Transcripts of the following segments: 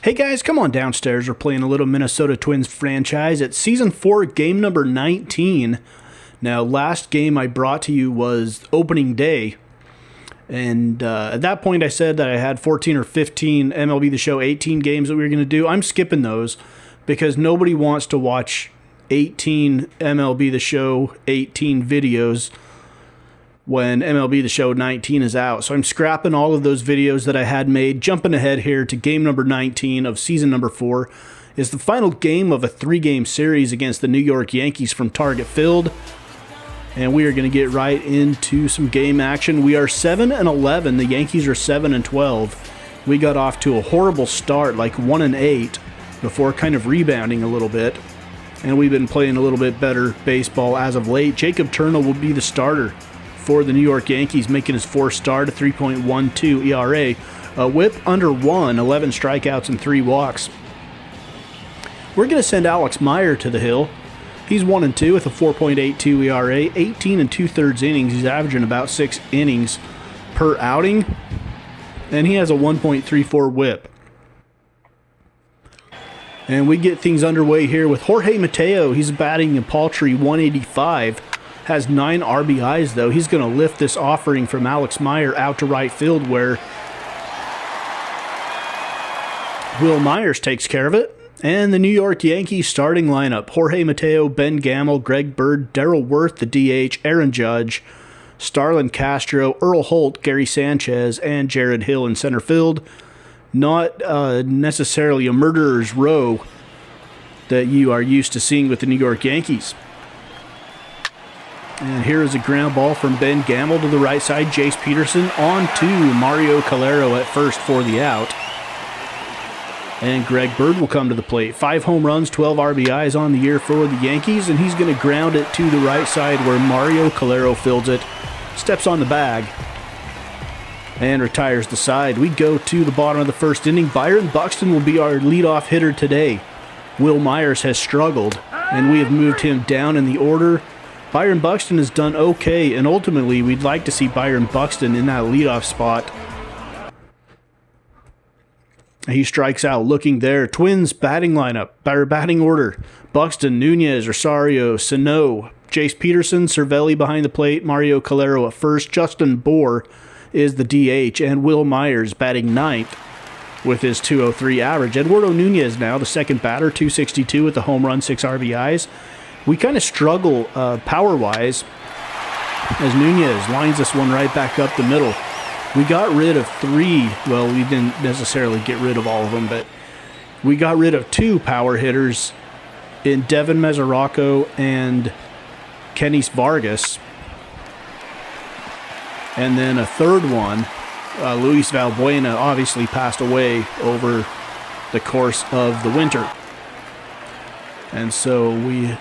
Hey guys, come on downstairs. We're playing a little Minnesota Twins franchise. It's Season 4, game number 19. Now, last game I brought to you was opening day. And at that point I said that I had 14 or 15 MLB The Show 18 games that we were going to do. I'm skipping those because nobody wants to watch 18 MLB The Show 18 videos when MLB The Show 19 is out. So I'm scrapping all of those videos that I had made. Jumping ahead here to game number 19 of season number 4 is the final game of a 3-game series against the New York Yankees from Target Field. And we are going to get right into some game action. We are 7-11. The Yankees are 7-12. We got off to a horrible start, like 1-8, before kind of rebounding a little bit. And we've been playing a little bit better baseball as of late. Jacob Turnell will be the starter for the New York Yankees, making his 4th start, a 3.12 ERA, a whip under 1, 11 strikeouts and 3 walks. We're going to send Alex Meyer to the hill. He's 1-2 with a 4.82 ERA, 18 2/3 innings. He's averaging about 6 innings per outing, and he has a 1.34 whip. And we get things underway here with Jorge Mateo. He's batting a paltry 185. Has 9 RBIs, though. He's going to lift this offering from Alex Meyer out to right field, where Will Myers takes care of it. And the New York Yankees starting lineup: Jorge Mateo, Ben Gamel, Greg Bird, Darrell Worth, the DH, Aaron Judge, Starlin Castro, Earl Holt, Gary Sanchez, and Jared Hill in center field. Not necessarily a murderer's row that you are used to seeing with the New York Yankees. And here is a ground ball from Ben Gamel to the right side. Jace Peterson on to Mario Calero at first for the out. And Greg Bird will come to the plate. 5 home runs, 12 RBIs on the year for the Yankees. And he's going to ground it to the right side where Mario Calero fields it. Steps on the bag and retires the side. We go to the bottom of the first inning. Byron Buxton will be our leadoff hitter today. Will Myers has struggled, and we have moved him down in the order. Byron Buxton has done okay, and ultimately we'd like to see Byron Buxton in that leadoff spot. He strikes out looking there. Twins batting lineup, batting order: Buxton, Nunez, Rosario, Sano, Jace Peterson, Cervelli behind the plate, Mario Calero at first, Justin Bour is the DH, and Will Myers batting 9th with his 203 average. Eduardo Nunez now the second batter, 262 with the home run, 6 RBIs. We kind of struggle power-wise as Nunez lines this one right back up the middle. We got rid of 3, well, we didn't necessarily get rid of all of them, but we got rid of 2 power hitters in Devin Mesoraco and Kenis Vargas. And then a 3rd one, Luis Valbuena, obviously passed away over the course of the winter. And so we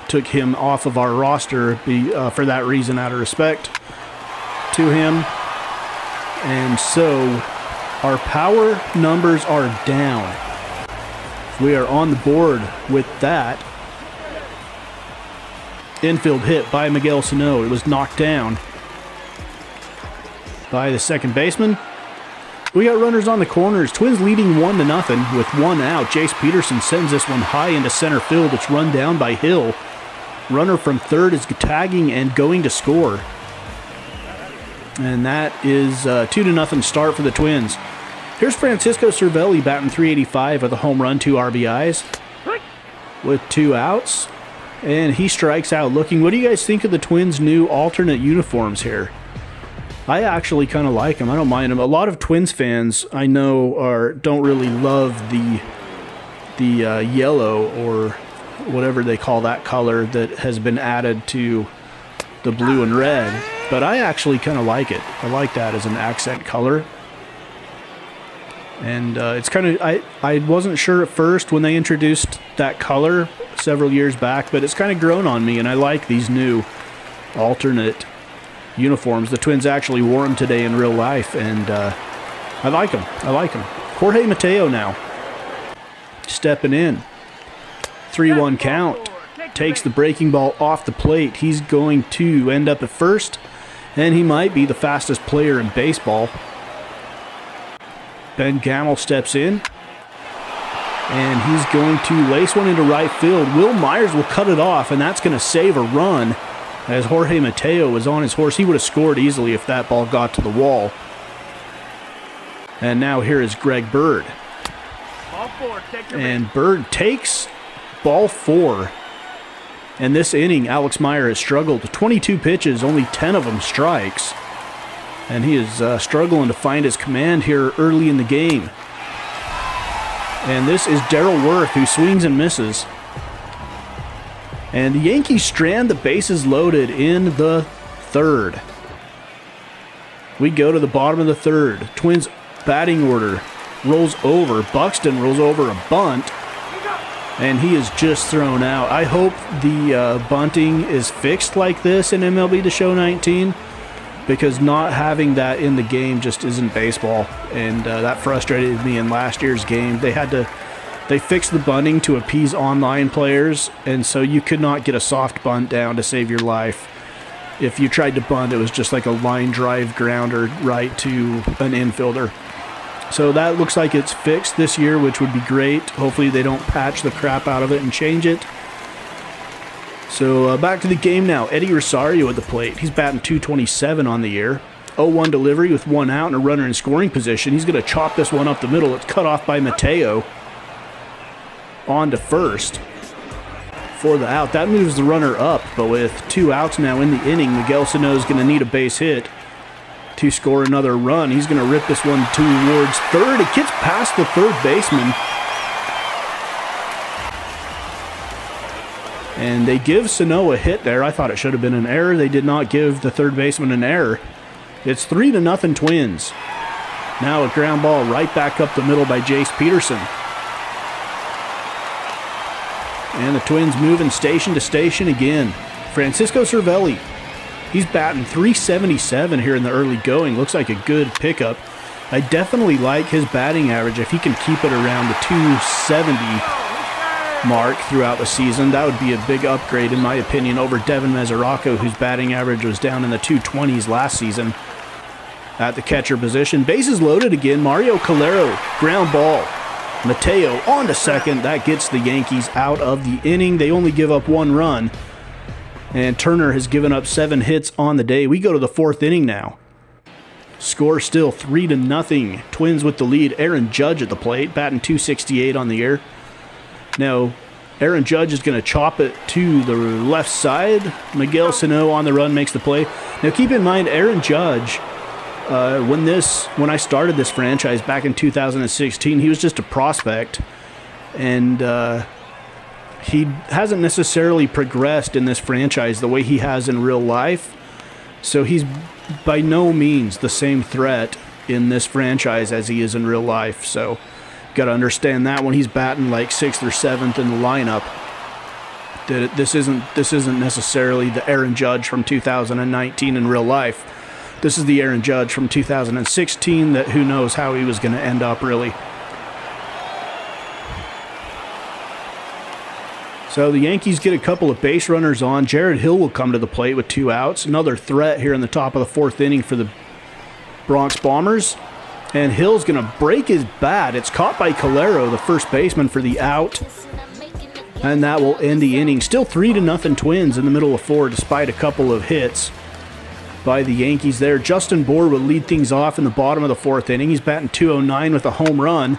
took him off of our roster for that reason, out of respect to him. And so our power numbers are down. We are on the board with that. Infield hit by Miguel Sano. It was knocked down by the second baseman. We got runners on the corners. Twins leading 1-0 with 1 out. Jace Peterson sends this one high into center field. It's run down by Hill. Runner from third is tagging and going to score. And that is a 2-0 start for the Twins. Here's Francisco Cervelli batting .385 with a home run, 2 RBIs with 2 outs. And he strikes out looking. What do you guys think of the Twins' new alternate uniforms here? I actually kind of like them. I don't mind them. A lot of Twins fans I know don't really love the yellow or whatever they call that color that has been added to the blue and red. But I actually kind of like it. I like that as an accent color. And it's kind of, I wasn't sure at first when they introduced that color several years back, but it's kind of grown on me, and I like these new alternate uniforms. The Twins actually wore them today in real life, and I like them. I like them. Jorge Mateo now stepping in. 3-1 count. Takes the breaking ball off the plate. He's going to end up at first, and he might be the fastest player in baseball. Ben Gamel steps in. And he's going to lace one into right field. Will Myers will cut it off, and that's going to save a run. As Jorge Mateo was on his horse, he would have scored easily if that ball got to the wall. And now here is Greg Bird. And Bird takes ball 4. And this inning, Alex Meyer has struggled. 22 pitches, only 10 of them strikes. And he is struggling to find his command here early in the game. And this is Darrell Worth, who swings and misses. And the Yankees strand the bases loaded in the 3rd. We go to the bottom of the 3rd. Twins batting order rolls over. Buxton rolls over a bunt. And he is just thrown out. I hope the bunting is fixed like this in MLB The Show 19, because not having that in the game just isn't baseball. And that frustrated me in last year's game. They fixed the bunting to appease online players, and so you could not get a soft bunt down to save your life. If you tried to bunt, it was just like a line drive grounder right to an infielder. So that looks like it's fixed this year, which would be great. Hopefully they don't patch the crap out of it and change it. So back to the game now. Eddie Rosario at the plate. He's batting .227 on the year. 0-1 delivery with 1 out and a runner in scoring position. He's going to chop this one up the middle. It's cut off by Mateo. On to first for the out. That moves the runner up, but with 2 outs now in the inning, Miguel Sano is going to need a base hit to score another run. He's going to rip this one towards third. It gets past the third baseman. And they give Sano a hit there. I thought it should have been an error. They did not give the third baseman an error. It's 3-0 Twins. Now a ground ball right back up the middle by Jace Peterson. And the Twins moving station to station again. Francisco Cervelli. He's batting .377 here in the early going. Looks like a good pickup. I definitely like his batting average. If he can keep it around the .270 mark throughout the season, that would be a big upgrade, in my opinion, over Devin Mesoraco, whose batting average was down in the .220s last season at the catcher position. Bases loaded again. Mario Calero, ground ball. Mateo on to second. That gets the Yankees out of the inning. They only give up 1 run. And Turner has given up 7 hits on the day. We go to the 4th inning now. Score still 3-0. Twins with the lead. Aaron Judge at the plate, batting .268 on the year. Now, Aaron Judge is going to chop it to the left side. Miguel Sano on the run makes the play. Now, keep in mind, Aaron Judge, when I started this franchise back in 2016, he was just a prospect. And he hasn't necessarily progressed in this franchise the way he has in real life. So he's by no means the same threat in this franchise as he is in real life. So got to understand that when he's batting like 6th or 7th in the lineup, that this isn't necessarily the Aaron Judge from 2019 in real life. This is the Aaron Judge from 2016 that who knows how he was going to end up really. So the Yankees get a couple of base runners on. Jared Hill will come to the plate with 2 outs. Another threat here in the top of the 4th inning for the Bronx Bombers. And Hill's going to break his bat. It's caught by Calero, the first baseman, for the out. And that will end the inning. Still 3-0 Twins in the middle of 4, despite a couple of hits by the Yankees there. Justin Bour will lead things off in the bottom of the 4th inning. He's batting .209 with a home run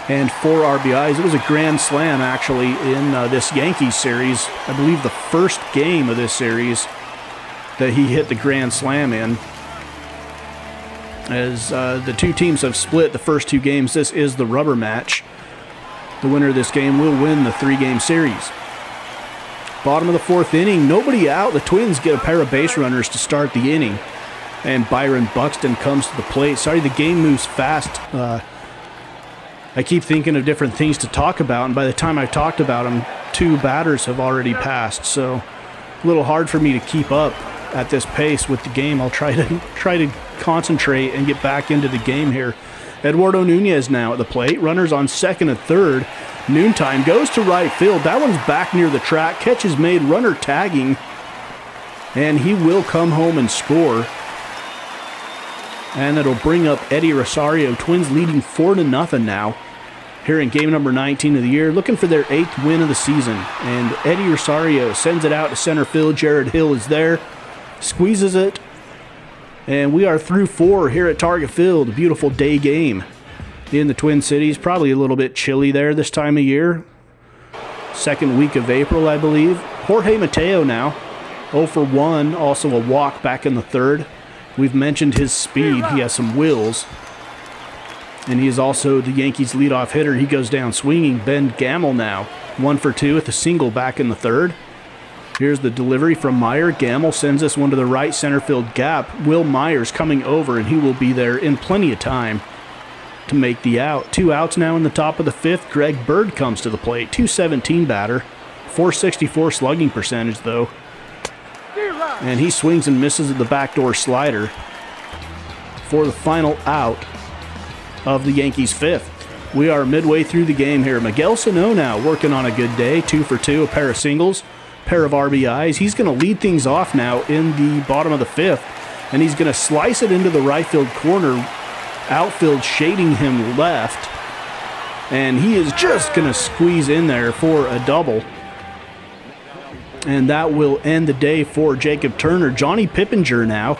and 4 RBIs. It was a grand slam, actually, in this Yankees series. I believe the first game of this series that he hit the grand slam in. As the 2 teams have split the first 2 games, this is the rubber match. The winner of this game will win the 3-game series. Bottom of the 4th inning, nobody out. The Twins get a pair of base runners to start the inning. And Byron Buxton comes to the plate. Sorry, the game moves fast. I keep thinking of different things to talk about, and by the time I've talked about them, 2 batters have already passed. So a little hard for me to keep up at this pace with the game. I'll try to concentrate and get back into the game here. Eduardo Nunez now at the plate. Runners on 2nd and 3rd. Noontime goes to right field. That one's back near the track. Catch is made. Runner tagging. And he will come home and score. And it'll bring up Eddie Rosario. Twins leading 4-0 now. here in game number 19 of the year, looking for their 8th win of the season. And Eddie Rosario sends it out to center field. Jared Hill is there, squeezes it, and we are through 4 here at Target Field. A beautiful day game in the Twin Cities. Probably a little bit chilly there this time of year. Second week of April, I believe. Jorge Mateo now, 0 for 1, also a walk back in the 3rd. We've mentioned his speed. He has some wheels. And he is also the Yankees' leadoff hitter. He goes down swinging. Ben Gamel now, 1 for 2 with a single back in the 3rd. Here's the delivery from Meyer. Gamel sends this one to the right center field gap. Will Myers coming over, and he will be there in plenty of time to make the out. 2 outs now in the top of the 5th. Greg Bird comes to the plate. 217 batter. 464 slugging percentage, though. And he swings and misses at the backdoor slider for the final out of the Yankees' 5th. We are midway through the game here. Miguel Sano now working on a good day. 2 for 2, a pair of singles, pair of RBIs. He's going to lead things off now in the bottom of the 5th, and he's going to slice it into the right field corner. Outfield shading him left, and he is just going to squeeze in there for a double. And that will end the day for Jacob Turner. Johnny Pippinger now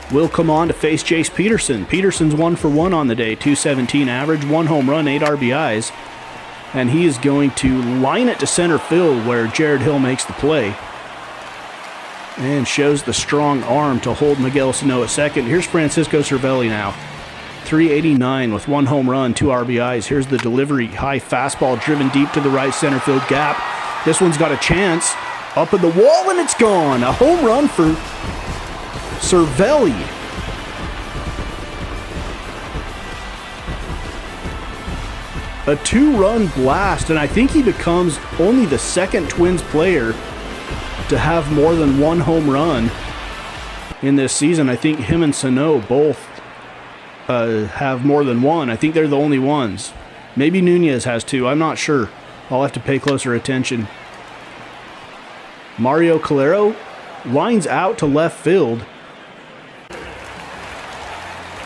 will come on to face Jace Peterson. Peterson's 1 for 1 on the day, 217 average, 1 home run, 8 RBIs. And he is going to line it to center field where Jared Hill makes the play and shows the strong arm to hold Miguel Sano at second. Here's Francisco Cervelli now, 389 with 1 home run, 2 RBIs. Here's the delivery, high fastball driven deep to the right center field gap. This one's got a chance, up at the wall, and it's gone. A home run for Cervelli. A 2-run blast, and I think he becomes only the second Twins player to have more than 1 home run in this season. I think him and Sano both have more than 1. I think they're the only ones. Maybe Nunez has 2. I'm not sure. I'll have to pay closer attention. Mario Calero lines out to left field.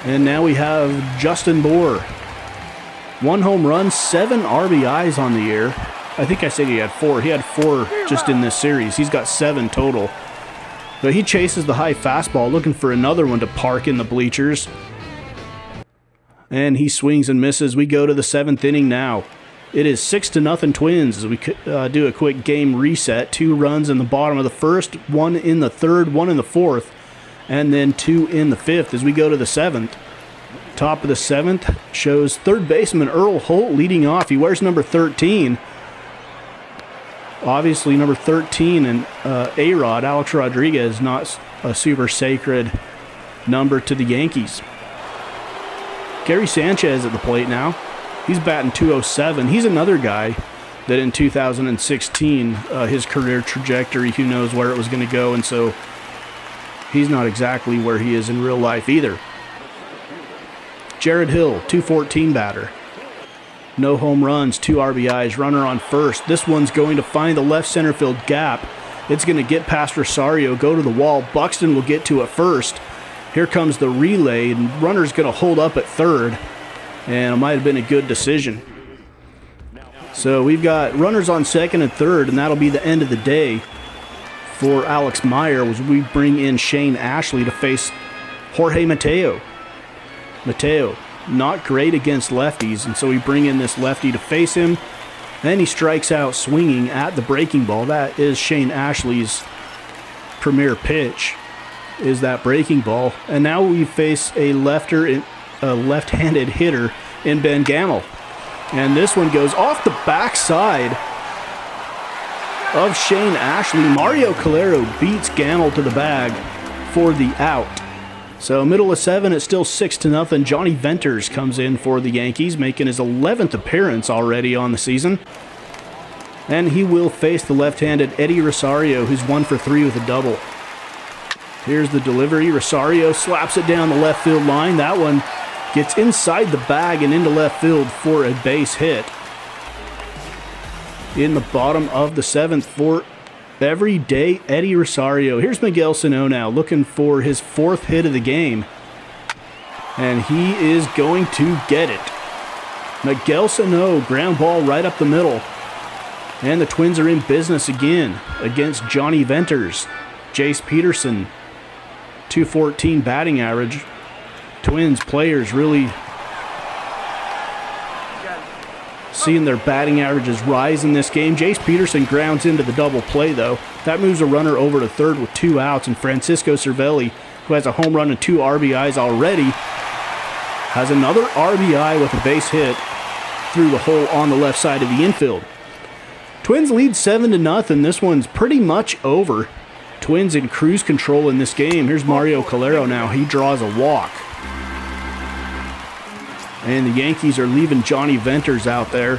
And now we have Justin Bour. 1 home run, 7 RBIs on the year. I think I said he had 4. He had 4 just in this series. He's got 7 total. But he chases the high fastball, looking for another one to park in the bleachers. And he swings and misses. We go to the 7th inning now. It is 6-0 Twins as we do a quick game reset. 2 runs in the bottom of the 1st, 1 in the 3rd, 1 in the 4th, and then 2 in the 5th as we go to the 7th. Top of the 7th shows third baseman Earl Holt leading off. He wears number 13. Obviously, number 13 and A-Rod, Alex Rodriguez, not a super sacred number to the Yankees. Gary Sanchez at the plate now. He's batting .207. He's another guy that in 2016, his career trajectory, who knows where it was going to go, and so he's not exactly where he is in real life either. Jared Hill, .214 batter. No home runs, 2 RBIs, runner on first. This one's going to find the left center field gap. It's going to get past Rosario, go to the wall. Buxton will get to it first. Here comes the relay, and runner's going to hold up at third. And it might have been a good decision. So we've got runners on second and third, and that'll be the end of the day for Alex Meyer as we bring in Shane Ashley to face Jorge Mateo. Mateo, not great against lefties, and so we bring in this lefty to face him. Then he strikes out swinging at the breaking ball. That is Shane Ashley's premier pitch, is that breaking ball. And now we face a left-handed hitter in Ben Gamel. And this one goes off the backside of Shane Ashley. Mario Calero beats Gamel to the bag for the out. So middle of 7, it's still 6-0. Johnny Venters comes in for the Yankees, making his 11th appearance already on the season. And he will face the left-handed Eddie Rosario, who's 1 for 3 with a double. Here's the delivery. Rosario slaps it down the left field line. That one gets inside the bag and into left field for a base hit. In the bottom of the 7th for everyday Eddie Rosario. Here's Miguel Sano now looking for his 4th hit of the game. And he is going to get it. Miguel Sano, ground ball right up the middle. And the Twins are in business again against Johnny Venters. Jace Peterson, 214 batting average. Twins players really seeing their batting averages rise in this game. Jace Peterson grounds into the double play, though. That moves a runner over to third with 2 outs, and Francisco Cervelli, who has a home run and 2 RBIs already, has another RBI with a base hit through the hole on the left side of the infield. Twins lead 7-0. This one's pretty much over. Twins in cruise control in this game. Here's Mario Calero now. He draws a walk. And the Yankees are leaving Johnny Venters out there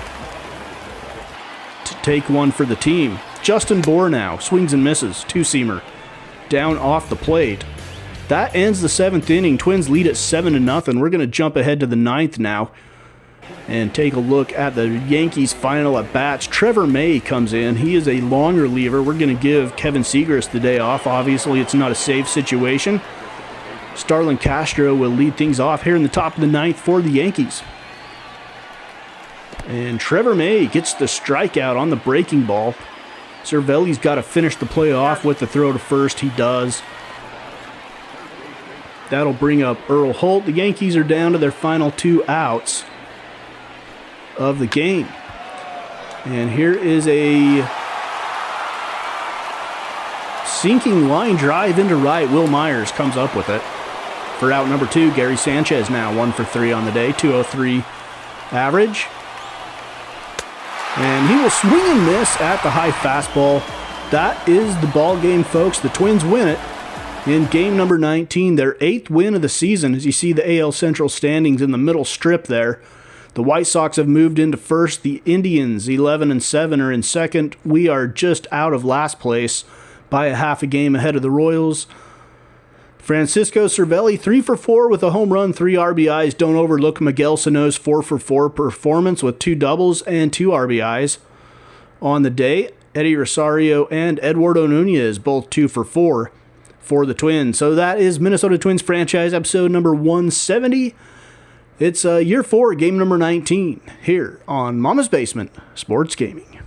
to take one for the team. Justin Bour now swings and misses. 2-seamer down off the plate. That ends the 7th inning. Twins lead at 7-0. We're going to jump ahead to the 9th now and take a look at the Yankees' final at-bats. Trevor May comes in. He is a long reliever. We're going to give Kevin Segras the day off. Obviously, it's not a safe situation. Starlin Castro will lead things off here in the top of the 9th for the Yankees. And Trevor May gets the strikeout on the breaking ball. Cervelli's got to finish the play off with the throw to first. He does. That'll bring up Earl Holt. The Yankees are down to their final 2 outs of the game. And here is a sinking line drive into right. Will Myers comes up with it. For out number 2, Gary Sanchez now 1 for 3 on the day, 203 average. And he will swing and miss at the high fastball. That is the ball game, folks. The Twins win it in game number 19, their 8th win of the season. As you see the AL Central standings in the middle strip there. The White Sox have moved into first. The Indians, 11-7, are in second. We are just out of last place by a half a game ahead of the Royals. Francisco Cervelli, 3 for 4 with a home run, 3 RBIs. Don't overlook Miguel Sano's 4 for 4 performance with 2 doubles and 2 RBIs on the day. Eddie Rosario and Eduardo Nunez, both 2 for 4 for the Twins. So that is Minnesota Twins franchise episode number 170. It's year 4, game number 19 here on Mama's Basement Sports Gaming.